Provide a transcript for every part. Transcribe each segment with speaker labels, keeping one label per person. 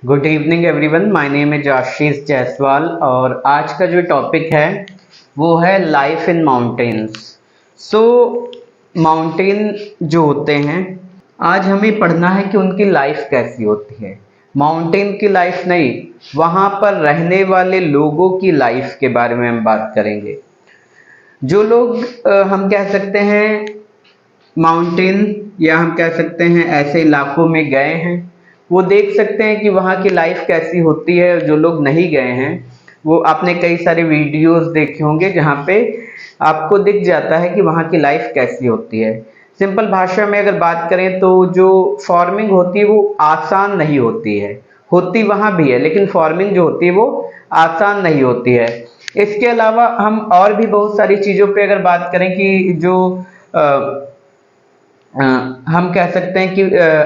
Speaker 1: Good evening everyone, my name is Ashish Jaiswal और आज का जो टॉपिक है वो है life in mountains. So mountain जो होते हैं, आज हमें पढ़ना है कि उनकी लाइफ कैसी होती है। माउंटेन की लाइफ नहीं, वहाँ पर रहने वाले लोगों की लाइफ के बारे में हम बात करेंगे। जो लोग हम कह सकते हैं माउंटेन, या हम कह सकते हैं ऐसे इलाकों में गए हैं, वो देख सकते हैं कि वहाँ की लाइफ कैसी होती है। जो लोग नहीं गए हैं वो आपने कई सारे वीडियोस देखे होंगे जहाँ पे आपको दिख जाता है कि वहाँ की लाइफ कैसी होती है। सिंपल भाषा में अगर बात करें तो जो फार्मिंग होती है वो आसान नहीं होती है, होती वहाँ भी है लेकिन फार्मिंग जो होती है वो आसान नहीं होती है। इसके अलावा हम और भी बहुत सारी चीज़ों पे अगर बात करें कि जो अ, अ, हम कह सकते हैं कि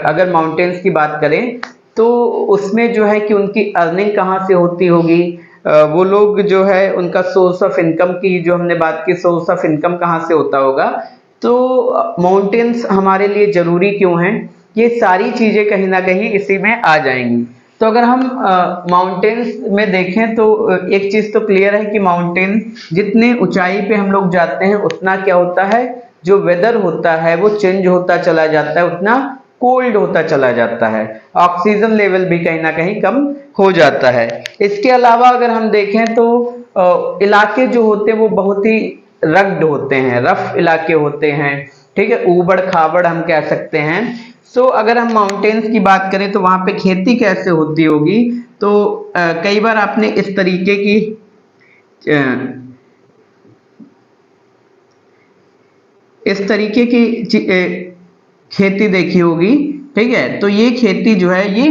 Speaker 1: अगर माउंटेन्स की बात करें तो उसमें जो है कि उनकी अर्निंग कहाँ से होती होगी। वो लोग जो है उनका सोर्स ऑफ इनकम की जो हमने बात की, सोर्स ऑफ इनकम कहाँ से होता होगा। तो माउंटेन्स हमारे लिए ज़रूरी क्यों हैं, ये सारी चीज़ें कहीं ना कहीं इसी में आ जाएंगी। तो अगर हम माउंटेन्स में देखें तो एक चीज़ तो क्लियर है कि माउंटेन जितने ऊंचाई पे हम लोग जाते हैं उतना क्या होता है, जो वेदर होता है वो चेंज होता चला जाता है, उतना कोल्ड होता चला जाता है, ऑक्सीजन लेवल भी कहीं ना कहीं कम हो जाता है। इसके अलावा अगर हम देखें तो इलाके जो होते हैं वो बहुत ही रग्ड होते हैं, रफ इलाके होते हैं, ठीक है, ऊबड़ खाबड़ हम कह सकते हैं। सो अगर हम माउंटेन्स की बात करें तो वहां पे खेती कैसे होती होगी। तो कई बार आपने अ, इस तरीके की खेती देखी होगी, ठीक है। तो ये खेती जो है ये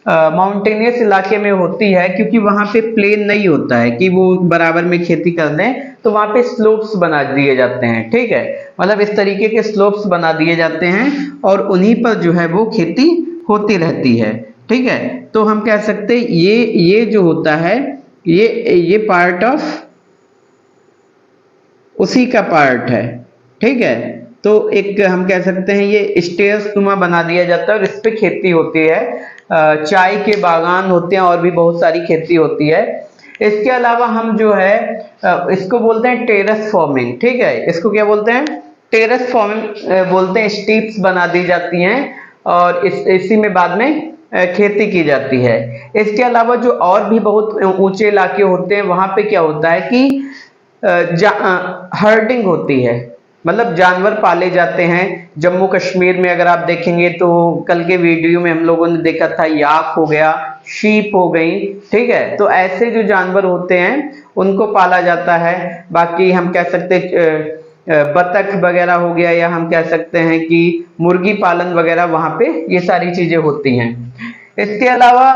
Speaker 1: माउंटेनियस इलाके में होती है, क्योंकि वहां पे प्लेन नहीं होता है कि वो बराबर में खेती कर दें, तो वहां पे स्लोप्स बना दिए जाते हैं, ठीक है। मतलब इस तरीके के स्लोप्स बना दिए जाते हैं और उन्हीं पर जो है वो खेती होती रहती है, ठीक है। तो हम कह सकते हैं ये जो होता है ये पार्ट ऑफ उसी का पार्ट है, ठीक है। तो एक हम कह सकते हैं ये स्टेयर्स नुमा बना दिया जाता है और इस पे खेती होती है। चाय के बागान होते हैं और भी बहुत सारी खेती होती है। इसके अलावा हम जो है इसको बोलते हैं टेरेस फार्मिंग, ठीक है। इसको क्या बोलते हैं, टेरेस फार्मिंग बोलते हैं। स्ट्रिप्स बना दी जाती हैं और इसी में बाद में खेती की जाती है। इसके अलावा जो और भी बहुत ऊंचे इलाके होते हैं वहां पे क्या होता है कि हर्डिंग होती है, मतलब जानवर पाले जाते हैं। जम्मू कश्मीर में अगर आप देखेंगे तो कल के वीडियो में हम लोगों ने देखा था, याक हो गया, शीप हो गई, ठीक है। तो ऐसे जो जानवर होते हैं उनको पाला जाता है। बाकी हम कह सकते बतख वगैरह हो गया, या हम कह सकते हैं कि मुर्गी पालन वगैरह वहां पे ये सारी चीजें होती हैं। इसके अलावा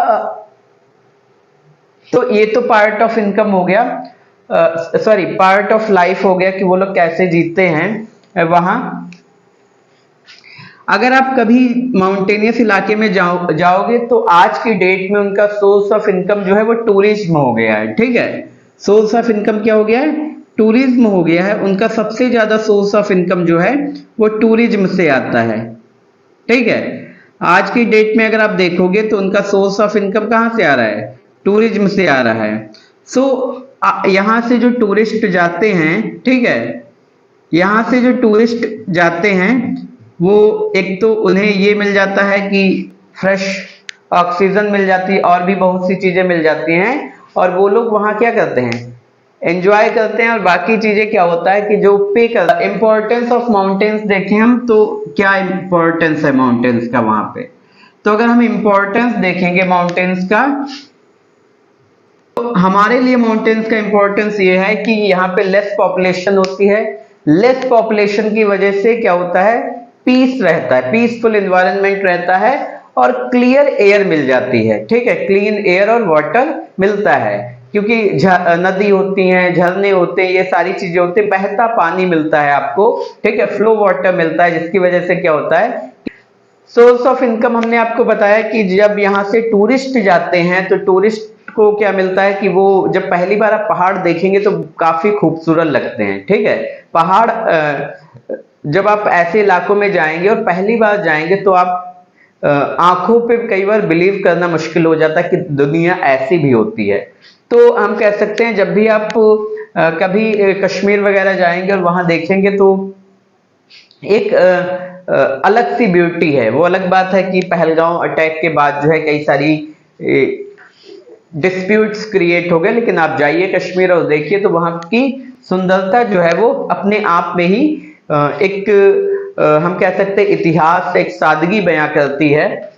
Speaker 1: तो ये तो पार्ट ऑफ इनकम हो गया, सॉरी पार्ट ऑफ लाइफ हो गया कि वो लोग कैसे जीते हैं वहां। अगर आप कभी माउंटेनियस इलाके में जाओगे तो आज की डेट में उनका सोर्स ऑफ इनकम जो है वो टूरिज्म हो गया है, ठीक है। सोर्स ऑफ इनकम क्या हो गया है, टूरिज्म हो गया है। उनका सबसे ज्यादा सोर्स ऑफ इनकम जो है वो टूरिज्म से आता है, ठीक है। आज की डेट में अगर आप देखोगे तो उनका सोर्स ऑफ इनकम कहाँ से आ रहा है, टूरिज्म से आ रहा है। सो यहाँ से जो टूरिस्ट जाते हैं, ठीक है, यहाँ से जो टूरिस्ट जाते हैं वो एक तो उन्हें ये मिल जाता है कि फ्रेश ऑक्सीजन मिल जाती है और भी बहुत सी चीजें मिल जाती हैं, और वो लोग वहाँ क्या करते हैं, एंजॉय करते हैं। और बाकी चीजें क्या होता है कि जो पे कर इंपॉर्टेंस ऑफ माउंटेन्स देखें हम तो क्या इंपॉर्टेंस है माउंटेन्स का वहां पे। तो अगर हम इंपॉर्टेंस देखेंगे माउंटेन्स का, तो हमारे लिए माउंटेन्स का इंपॉर्टेंस ये है कि यहाँ पे लेस पॉपुलेशन होती है। लेस पॉपुलेशन की वजह से क्या होता है, पीस रहता है, पीसफुल एनवायरनमेंट रहता है और क्लियर एयर मिल जाती है, ठीक है। क्लीन एयर और वाटर मिलता है, क्योंकि नदी होती हैं, झरने होते हैं, ये सारी चीजें होती हैं, बहता पानी मिलता है आपको, ठीक है, फ्लो वाटर मिलता है, जिसकी वजह से क्या होता है, सोर्स ऑफ इनकम हमने आपको बताया कि जब यहाँ से टूरिस्ट जाते हैं तो टूरिस्ट को क्या मिलता है कि वो जब पहली बार आप पहाड़ देखेंगे तो काफी खूबसूरत लगते हैं, ठीक है। पहाड़ जब आप ऐसे इलाकों में जाएंगे और पहली बार जाएंगे तो आप आंखों पे कई बार बिलीव करना मुश्किल हो जाता है कि दुनिया ऐसी भी होती है। तो हम कह सकते हैं जब भी आप कभी कश्मीर वगैरह जाएंगे और वहां देखेंगे तो एक अलग सी ब्यूटी है। वो अलग बात है कि पहलगांव अटैक के बाद जो है कई सारी डिस्प्यूट्स क्रिएट हो गए, लेकिन आप जाइए कश्मीर और देखिए तो वहां की सुंदरता जो है वो अपने आप में ही एक हम कह सकते हैं इतिहास, एक सादगी बयां करती है।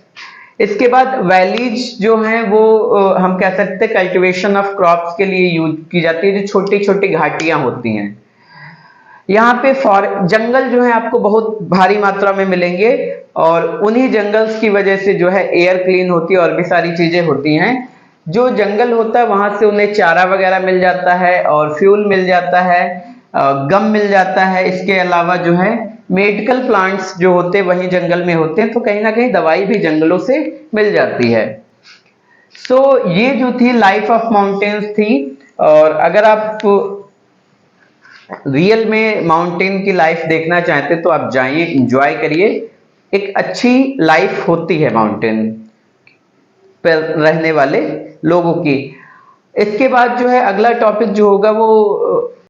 Speaker 1: इसके बाद वैलीज जो हैं वो हम कह सकते हैं कल्टीवेशन ऑफ क्रॉप्स के लिए यूज की जाती है, जो छोटी छोटी घाटियां होती हैं। यहाँ पे जंगल जो है आपको बहुत भारी मात्रा में मिलेंगे और उन्हीं जंगल्स की वजह से जो है एयर क्लीन होती है और भी सारी चीजें होती हैं। जो जंगल होता है वहां से उन्हें चारा वगैरह मिल जाता है और फ्यूल मिल जाता है, गम मिल जाता है। इसके अलावा जो है मेडिकल प्लांट्स जो होते हैं वहीं जंगल में होते हैं, तो कहीं ना कहीं दवाई भी जंगलों से मिल जाती है। सो ये जो थी लाइफ ऑफ माउंटेन्स थी। और अगर आप रियल में माउंटेन की लाइफ देखना चाहते तो आप जाइए, एंजॉय करिए। एक अच्छी लाइफ होती है माउंटेन पर रहने वाले लोगों की। इसके बाद जो है अगला टॉपिक जो होगा वो